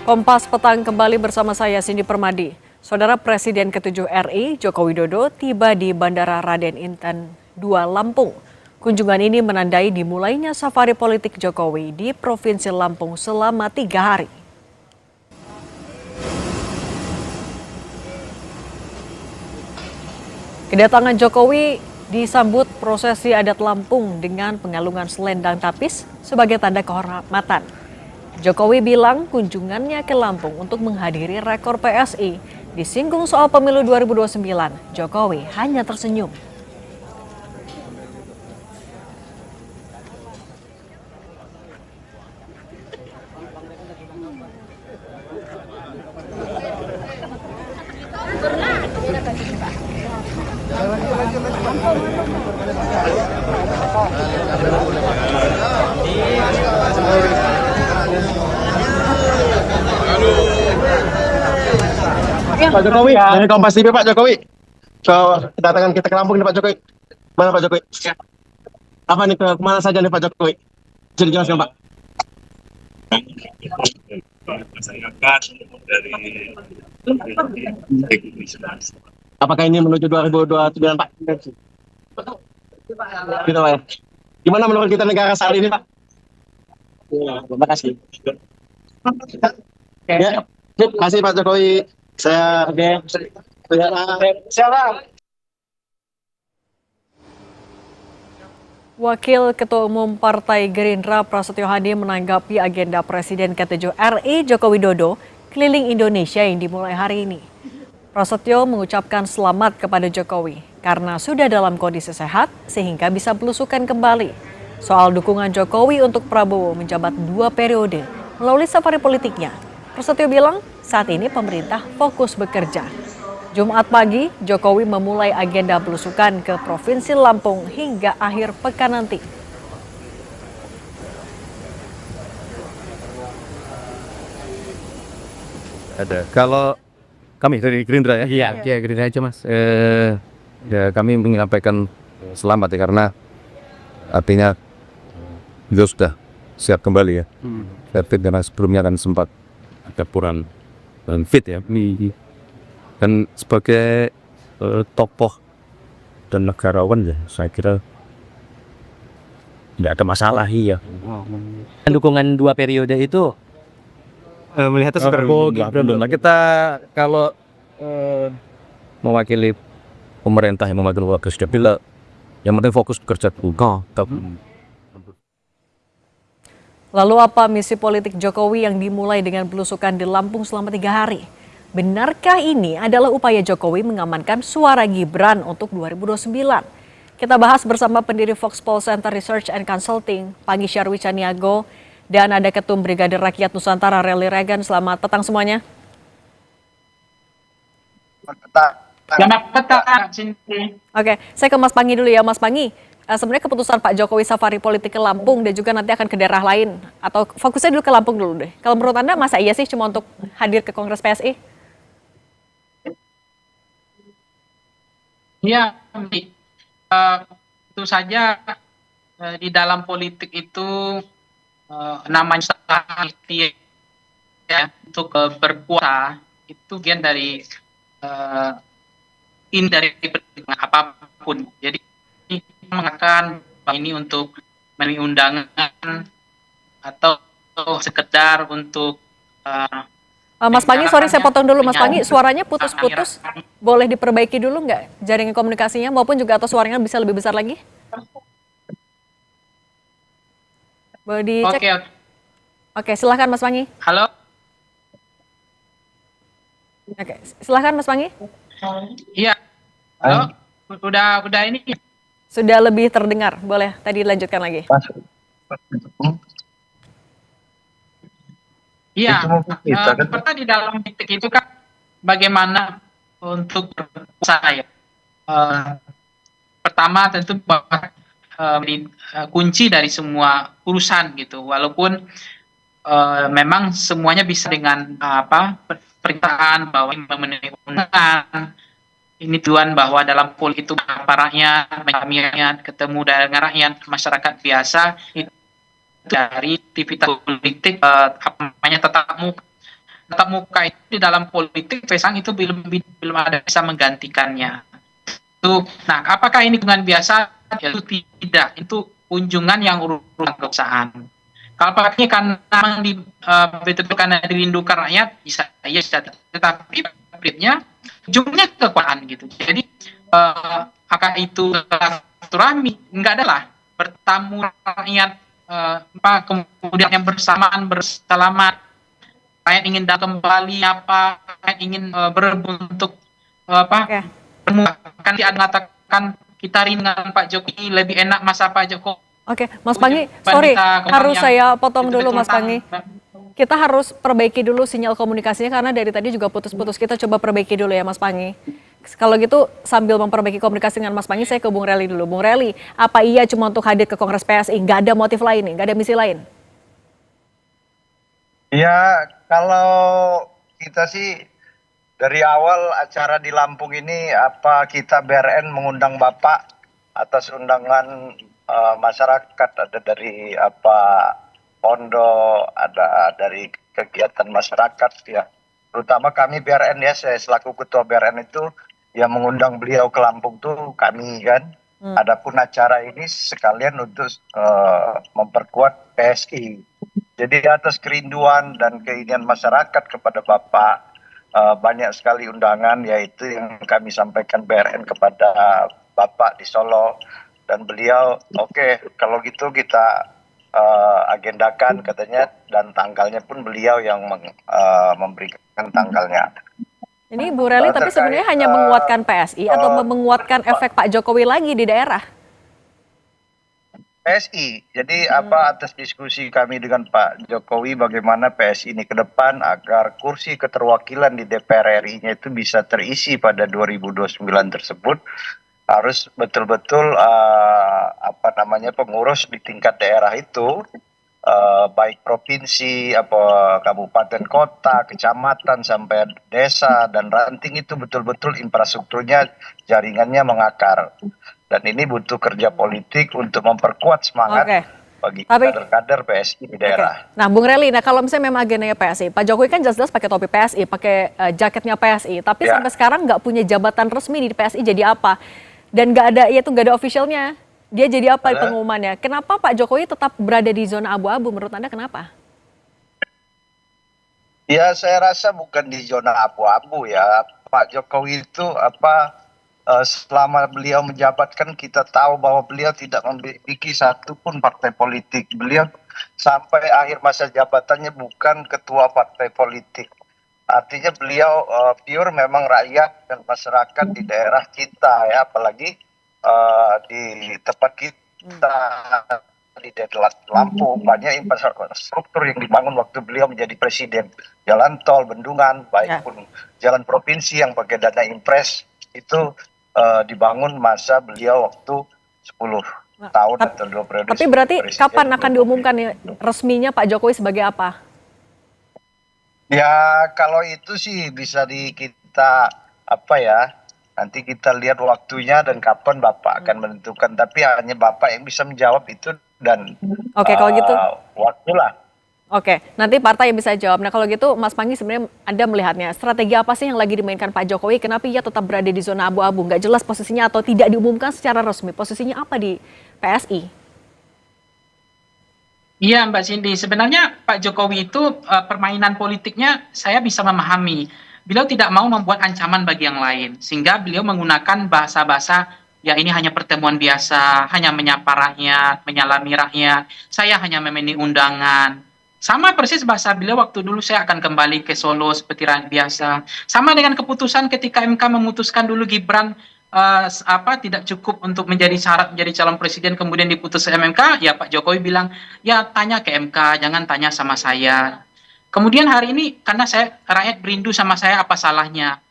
Kompas Petang kembali bersama saya Cindy Permadi. Saudara Presiden ke-7 RI Joko Widodo tiba di Bandara Raden Inten 2 Lampung. Kunjungan ini menandai dimulainya safari politik Jokowi di Provinsi Lampung selama 3 hari. Kedatangan Jokowi disambut prosesi adat Lampung dengan pengalungan selendang tapis sebagai tanda kehormatan. Jokowi bilang kunjungannya ke Lampung untuk menghadiri rekor PSI. Disinggung soal pemilu 2029, Jokowi hanya tersenyum. Pak Jokowi, dari Kompas TV Pak Jokowi. Kedatangan kita ke Lampung nih Pak Jokowi. Mana Pak Jokowi? Apa nih, kemana saja nih Pak Jokowi? Bisa dijelaskan Pak? Masyarakat dari Apakah ini menuju 2029 Pak? Gitu Pak ya. Gimana menurut kita negara saat ini Pak? Terima kasih. Ya, terima kasih Pak Jokowi. Saya siapa? Wakil Ketua Umum Partai Gerindra Prasetyo Hadi menanggapi agenda Presiden ke-7 RI Joko Widodo keliling Indonesia yang dimulai hari ini. Prasetyo mengucapkan selamat kepada Jokowi karena sudah dalam kondisi sehat sehingga bisa belusukan kembali. Soal dukungan Jokowi untuk Prabowo menjabat 2 periode melalui safari politiknya, Prasetyo bilang saat ini pemerintah fokus bekerja. Jumat pagi, Jokowi memulai agenda belusukan ke Provinsi Lampung hingga akhir pekan nanti. Ada. Kalau kami dari Gerindra ya? Iya, Gerindra aja Mas. Ya kami menyampaikan selamat ya karena artinya beliau sudah siap kembali ya. Fit karena sebelumnya kan sempat ada kurang dan fit ya. Dan sebagai tokoh dan negarawan ya saya kira tidak ada masalah ya. Dukungan 2 periode itu Melihatnya nah, kita kalau mewakili pemerintah yang mewakili warga sudah bilang yang penting fokus bekerja dulu. Lalu apa misi politik Jokowi yang dimulai dengan belusukan di Lampung selama 3 hari? Benarkah ini adalah upaya Jokowi mengamankan suara Gibran untuk 2029? Kita bahas bersama pendiri Foxpol Center Research and Consulting, Pagi Syarwi Caniago, dan ada Ketum Brigade Rakyat Nusantara Rally Regan. Selamat petang semuanya. Selamat petang, Cindy. Oke, saya ke Mas Pangi dulu ya. Mas Pangi, sebenarnya keputusan Pak Jokowi safari politik ke Lampung dan juga nanti akan ke daerah lain, atau fokusnya dulu ke Lampung dulu deh. Kalau menurut Anda, masa iya sih cuma untuk hadir ke Kongres PSI? Ya, tentu saja di dalam politik itu namanya ikhtiar ya, untuk berkuasa itu bagian dari perjuangan apapun. Jadi mengatakan ini untuk memenuhi undangan atau sekedar untuk Mas Pangi, sorry saya potong dulu Mas Pangi, suaranya putus-putus. Boleh diperbaiki dulu nggak jaringan komunikasinya maupun juga atau suaranya bisa lebih besar lagi? Boleh dicek? Oke, silahkan Mas Pangi. Halo. Oke, silahkan Mas Pangi. Iya. Halo. Udah ini. Sudah lebih terdengar. Boleh tadi lanjutkan lagi. Iya, seperti di dalam politik itu kan bagaimana untuk berkuasa ya. Pertama tentu bahwa kunci dari semua urusan gitu, walaupun memang semuanya bisa dengan pernyataan bahwa memenuhi undangan. Ini tujuan bahwa dalam politik itu para rakyat ketemu dengan rakyat masyarakat biasa itu dari aktivitas politik tetap muka. tatap muka itu di dalam politik sekarang itu belum ada bisa menggantikannya. Itu, nah, apakah ini kunjungan biasa? Ya, itu tidak. Itu kunjungan yang urusan kebangsaan. Kalau pakainya karena betul-betul karena dirindukan rakyat, bisa, ya, bisa. Tetapi prinsipnya ujungnya kekuasaan gitu. Jadi apakah itu silaturahmi? Enggak ada lah. Bertamu rakyat, kemudian yang bersamaan berselamat, rakyat ingin datang kembali apa, rakyat ingin berebut untuk Oke. kan dia mengatakan kita rindu dengan Pak Jokowi, lebih enak masa Pak Jokowi. Oke, Mas Pangi, sorry, harus saya potong dulu Mas Pangi. Kita harus perbaiki dulu sinyal komunikasinya karena dari tadi juga putus-putus. Kita coba perbaiki dulu ya Mas Pangi. Kalau gitu sambil memperbaiki komunikasi dengan Mas Pangi, saya ke Bung Reli dulu. Bung Reli, apa iya cuma untuk hadir ke Kongres PSI? Nggak ada motif lain nih, nggak ada misi lain? Ya, kalau kita sih dari awal acara di Lampung ini kita BRN mengundang Bapak atas undangan masyarakat, ada dari pondok, ada dari kegiatan masyarakat ya. Terutama kami BRN ya, saya selaku ketua BRN itu yang mengundang beliau ke Lampung tuh kami kan. Adapun acara ini sekalian untuk memperkuat PSI. Jadi atas kerinduan dan keinginan masyarakat kepada Bapak, banyak sekali undangan, yaitu yang kami sampaikan BRN kepada Bapak di Solo, dan beliau oke, kalau gitu kita agendakan katanya, dan tanggalnya pun beliau yang memberikan tanggalnya. Ini Bu Reli, tapi sebenarnya hanya menguatkan PSI atau menguatkan efek Pak Jokowi lagi di daerah? PSI. Jadi atas diskusi kami dengan Pak Jokowi bagaimana PSI ini ke depan agar kursi keterwakilan di DPR RI-nya itu bisa terisi pada 2029 tersebut, harus betul-betul pengurus di tingkat daerah itu, baik provinsi, kabupaten, kota, kecamatan sampai desa dan ranting itu betul-betul infrastrukturnya, jaringannya mengakar. Dan ini butuh kerja politik untuk memperkuat semangat bagi kader-kader PSI di daerah. Nah, Bung Reli, kalau misalnya memang agendanya PSI, Pak Jokowi kan jelas-jelas pakai topi PSI, pakai jaketnya PSI, tapi sampai sekarang nggak punya jabatan resmi di PSI, jadi apa? Dan nggak ada officialnya. Dia jadi apa pengumumannya? Kenapa Pak Jokowi tetap berada di zona abu-abu? Menurut Anda kenapa? Ya, saya rasa bukan di zona abu-abu ya. Pak Jokowi itu selama beliau menjabat kan kita tahu bahwa beliau tidak memiliki satu pun partai politik. Beliau sampai akhir masa jabatannya bukan ketua partai politik. Artinya beliau pure memang rakyat dan masyarakat di daerah kita ya, apalagi di tempat kita di daerah Lampung banyak infrastruktur yang dibangun waktu beliau menjadi presiden. Jalan tol, bendungan, baik pun jalan provinsi yang pakai dana impres itu dibangun masa beliau waktu 10 tahun atau 2 periode. Tapi berarti kapan akan diumumkan ya, resminya Pak Jokowi sebagai apa? Ya, kalau itu sih bisa kita nanti kita lihat waktunya dan kapan Bapak akan menentukan. Tapi hanya Bapak yang bisa menjawab itu, dan kalau gitu waktulah. Oke, nanti partai yang bisa jawab. Nah kalau gitu Mas Pangi, sebenarnya Anda melihatnya strategi apa sih yang lagi dimainkan Pak Jokowi? Kenapa ia tetap berada di zona abu-abu? Nggak jelas posisinya atau tidak diumumkan secara resmi. Posisinya apa di PSI? Iya Mbak Cindy, sebenarnya Pak Jokowi itu permainan politiknya saya bisa memahami. Beliau tidak mau membuat ancaman bagi yang lain, sehingga beliau menggunakan bahasa-bahasa, ya ini hanya pertemuan biasa, hanya menyapa rakyat, menyalami rakyat, saya hanya memenuhi undangan. Sama persis bahasa beliau waktu dulu saya akan kembali ke Solo seperti rakyat biasa. Sama dengan keputusan ketika MK memutuskan dulu Gibran tidak cukup untuk menjadi syarat menjadi calon presiden, kemudian diputus MK, ya Pak Jokowi bilang, ya tanya ke MK, jangan tanya sama saya. Kemudian hari ini karena rakyat berindu sama saya, apa salahnya?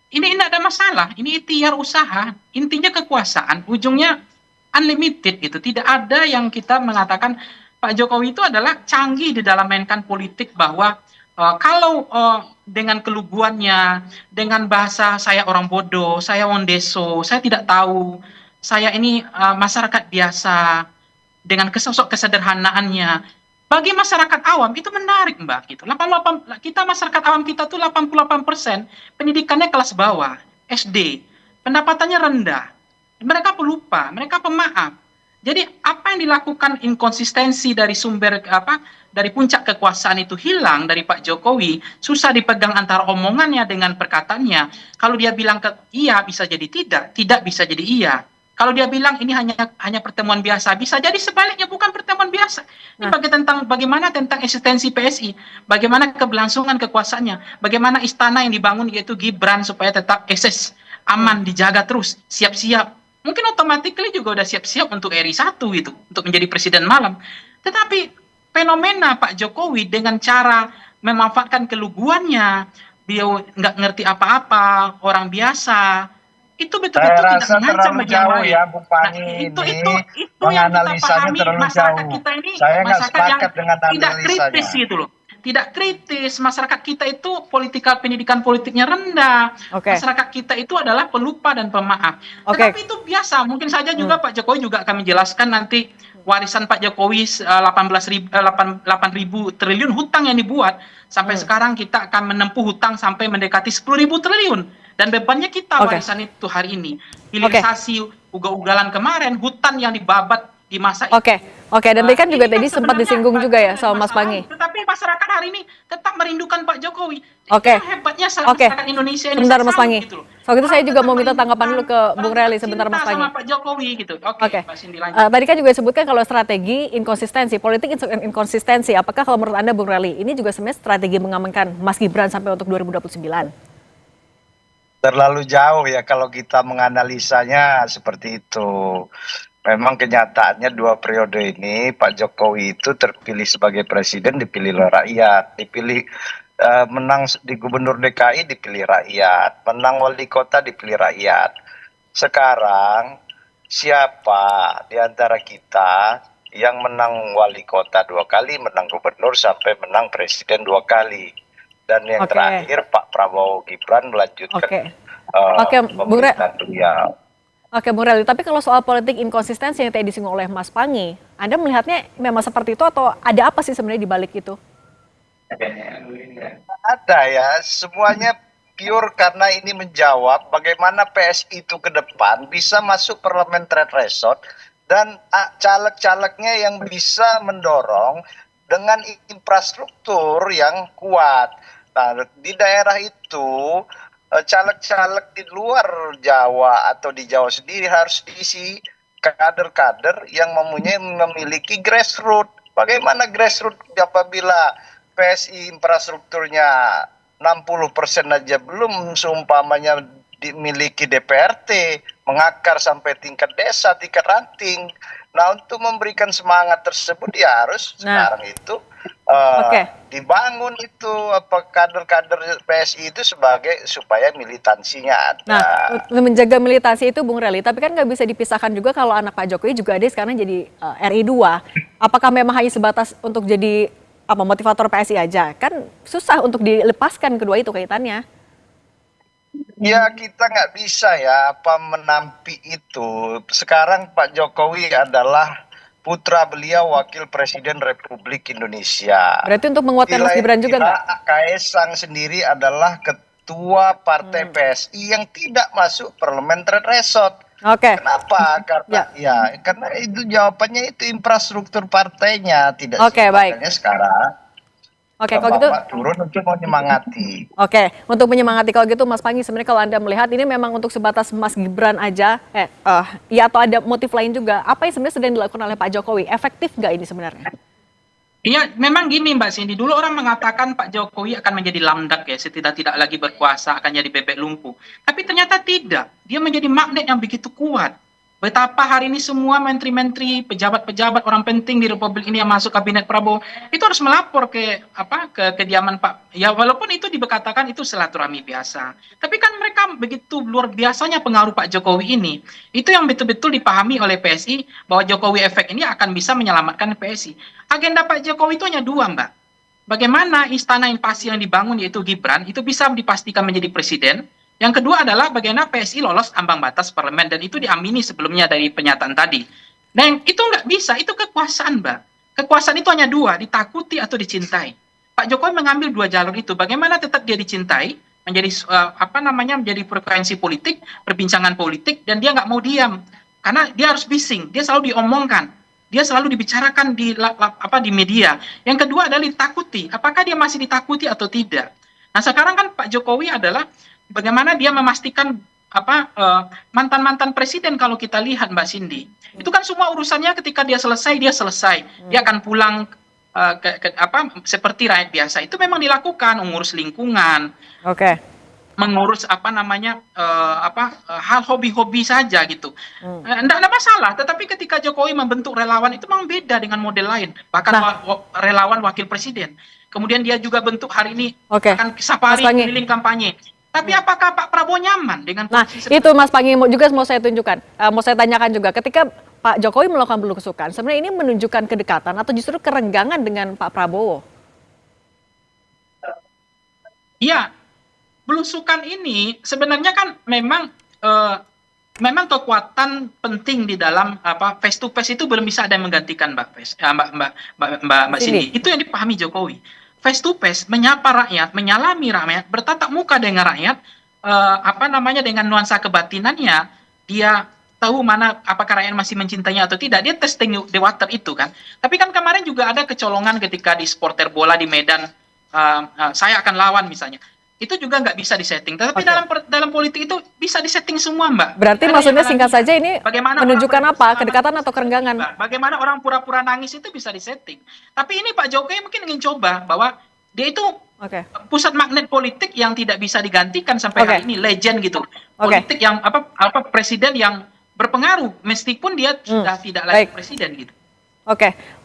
Ini tidak ada masalah, ini ikhtiar usaha, intinya kekuasaan, ujungnya unlimited gitu. Tidak ada yang kita mengatakan Pak Jokowi itu adalah canggih di dalam mainkan politik, bahwa kalau dengan keluguannya, dengan bahasa saya orang bodoh, saya wong deso, saya tidak tahu, saya ini masyarakat biasa, dengan sosok kesederhanaannya, Bagi masyarakat awam itu menarik, Mbak, gitu. 88 kita masyarakat awam kita tuh 88% pendidikannya kelas bawah, SD. Pendapatannya rendah. Mereka pelupa, mereka pemaaf. Jadi apa yang dilakukan inkonsistensi dari sumber dari puncak kekuasaan itu hilang dari Pak Jokowi, susah dipegang antara omongannya dengan perkataannya. Kalau dia bilang iya bisa jadi tidak, tidak bisa jadi iya. Kalau dia bilang ini hanya pertemuan biasa, bisa jadi sebaliknya bukan pertemuan biasa. Ini bagaimana tentang eksistensi PSI, bagaimana keberlangsungan kekuasaannya, bagaimana istana yang dibangun yaitu Gibran supaya tetap eksis, aman, dijaga terus, siap-siap. Mungkin otomatis juga udah siap-siap untuk RI 1 gitu, untuk menjadi presiden malam. Tetapi fenomena Pak Jokowi dengan cara memanfaatkan keluguannya, beliau nggak ngerti apa-apa, orang biasa, itu betul-betul Saya tidak rasa mengancam terlalu bagi yang jauh lain. ya, Bu Pani. Nah, Ini itu yang kita menganalisanya pahami, terlalu masyarakat jauh. kita ini Saya nggak masyarakat yang sepakat dengan tidak kritis analisanya. gitu loh. Tidak kritis, masyarakat kita itu pendidikan politiknya rendah. Oke. Masyarakat kita itu adalah pelupa dan pemaaf. Oke. Tetapi itu biasa, mungkin saja juga Pak Jokowi juga akan menjelaskan nanti warisan Pak Jokowi 8.000 triliun hutang yang dibuat sampai sekarang kita akan menempuh hutang sampai mendekati 10.000 triliun dan bebannya kita Oke. warisan itu hari ini. Hilirisasi ugal-ugalan kemarin, hutan yang dibabat di masa itu. Oke, dan tadi kan juga Ini tadi sempat sebenarnya disinggung juga ya bagian sama Mas masalah, Pangi. Tetapi masyarakat hari ini tetap merindukan Pak Jokowi. Oke. Itu hebatnya Oke. masyarakat Indonesia ini. Sebentar saya Mas salut Pangi. gitu loh. Soal itu saya Orang juga tetap mau minta tanggapan dulu ke merindukan, Bung orang Rally tetap sebentar Mas cinta Pangi. sama Pak Jokowi gitu. Oke. Mbak Cindy, lanjut. Tadi kan juga disebutkan kalau strategi inkonsistensi, politik inkonsistensi. Apakah kalau menurut Anda Bung Rally, ini juga sebenarnya strategi mengamankan Mas Gibran sampai untuk 2029? Terlalu jauh ya kalau kita menganalisanya seperti itu. Memang kenyataannya 2 periode ini Pak Jokowi itu terpilih sebagai presiden dipilih oleh rakyat, dipilih menang di gubernur DKI dipilih rakyat, menang wali kota dipilih rakyat. Sekarang siapa di antara kita yang menang wali kota 2 kali, menang gubernur sampai menang presiden 2 kali? Dan yang Oke. terakhir Pak Prabowo Gibran melanjutkan Oke, Bung Re. pemerintahan beliau. Oke, Bung Rally, tapi kalau soal politik inkonsistensi yang tadi disinggung oleh Mas Pangi, Anda melihatnya memang seperti itu atau ada apa sih sebenarnya di balik itu? Ada ya, semuanya pure karena ini menjawab bagaimana PSI itu ke depan bisa masuk parliamentary threshold dan caleg-calegnya yang bisa mendorong dengan infrastruktur yang kuat. Nah, di daerah itu caleg-caleg di luar Jawa atau di Jawa sendiri harus diisi kader-kader yang memiliki grassroots. Bagaimana grassroots apabila PSI infrastrukturnya 60% aja belum, seumpamanya dimiliki DPRT, mengakar sampai tingkat desa, tingkat ranting. Nah, untuk memberikan semangat tersebut ya harus sekarang itu dibangun itu kader-kader PSI itu supaya militansinya ada. Nah, menjaga militansi itu Bung Rally, tapi kan nggak bisa dipisahkan juga kalau anak Pak Jokowi juga ada sekarang jadi RI 2. Apakah memang hanya sebatas untuk jadi motivator PSI aja? Kan susah untuk dilepaskan kedua itu kaitannya. Ya kita nggak bisa ya menampi itu. Sekarang Pak Jokowi adalah putra beliau Wakil Presiden Republik Indonesia. Berarti untuk menguatkan Mas Gibran juga nggak? Kaisang sendiri adalah ketua partai PSI yang tidak masuk parliamentary threshold. Oke. Kenapa? Karena karena itu jawabannya itu infrastruktur partainya tidak. Oke, baik. Makanya sekarang Oke, kalau gitu. Bapak turun untuk menyemangati. Oke, untuk menyemangati kalau gitu Mas Pangi, sebenarnya kalau Anda melihat ini memang untuk sebatas Mas Gibran aja, ya atau ada motif lain juga, apa yang sebenarnya sedang dilakukan oleh Pak Jokowi? Efektif nggak ini sebenarnya? Iya, memang gini Mbak Cindy. Dulu orang mengatakan Pak Jokowi akan menjadi lamdak ya, tidak lagi berkuasa, akan jadi bebek lumpuh. Tapi ternyata tidak. Dia menjadi magnet yang begitu kuat. Betapa hari ini semua menteri-menteri, pejabat-pejabat, orang penting di Republik ini yang masuk kabinet Prabowo itu harus melapor ke kediaman Pak. Ya walaupun itu dikatakan itu silaturahmi biasa. Tapi kan mereka begitu luar biasanya pengaruh Pak Jokowi ini. Itu yang betul-betul dipahami oleh PSI bahwa Jokowi efek ini akan bisa menyelamatkan PSI. Agenda Pak Jokowi itu hanya 2, Mbak. Bagaimana istana invasi yang dibangun yaitu Gibran itu bisa dipastikan menjadi presiden. Yang kedua adalah bagaimana PSI lolos ambang batas parlemen dan itu diamini sebelumnya dari pernyataan tadi. Dan itu nggak bisa, itu kekuasaan, Mbak. kekuasaan itu hanya dua, ditakuti atau dicintai. Pak Jokowi mengambil dua jalur itu. Bagaimana tetap dia dicintai, menjadi menjadi frekuensi politik, perbincangan politik, dan dia nggak mau diam karena dia harus bising, dia selalu diomongkan, dia selalu dibicarakan di media. Yang kedua adalah ditakuti, apakah dia masih ditakuti atau tidak. Nah sekarang kan Pak Jokowi adalah bagaimana dia memastikan mantan-mantan presiden. Kalau kita lihat Mbak Cindy, itu kan semua urusannya ketika dia selesai, dia akan pulang seperti rakyat biasa. Itu memang dilakukan, mengurus lingkungan, mengurus hal hobi-hobi saja gitu. Enggak ada masalah, tetapi ketika Jokowi membentuk relawan itu memang beda dengan model lain. Bahkan relawan wakil presiden. Kemudian dia juga bentuk hari ini akan safari keliling kampanye. Tapi apakah Pak Prabowo nyaman dengan posisi itu Mas Pangi juga mau saya tunjukkan, mau saya tanyakan juga, ketika Pak Jokowi melakukan belusukan, sebenarnya ini menunjukkan kedekatan atau justru kerenggangan dengan Pak Prabowo? Iya, belusukan ini sebenarnya kan memang kekuatan penting di dalam face to face itu belum bisa ada yang menggantikan Mbak Cindy. Itu yang dipahami Jokowi. Face to face, menyapa rakyat, menyalami rakyat, bertatap muka dengan rakyat, dengan nuansa kebatinannya, dia tahu mana apakah rakyat masih mencintainya atau tidak, dia testing the water itu kan. Tapi kan kemarin juga ada kecolongan ketika di supporter bola di Medan, saya akan lawan misalnya. Itu juga nggak bisa disetting. Tapi dalam politik itu bisa disetting semua, Mbak. Berarti maksudnya singkat saja ini menunjukkan apa? Kedekatan atau kerenggangan? Bagaimana orang pura-pura nangis itu bisa disetting. Tapi ini Pak Jokowi mungkin ingin coba bahwa dia itu pusat magnet politik yang tidak bisa digantikan sampai hari ini, legend gitu. Politik yang presiden yang berpengaruh meskipun dia sudah tidak lagi presiden gitu.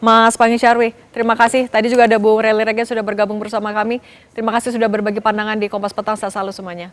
Mas Pangi Syarwi, terima kasih. Tadi juga ada Bu Reli Rega sudah bergabung bersama kami. Terima kasih sudah berbagi pandangan di Kompas Petang. Sehat selalu semuanya.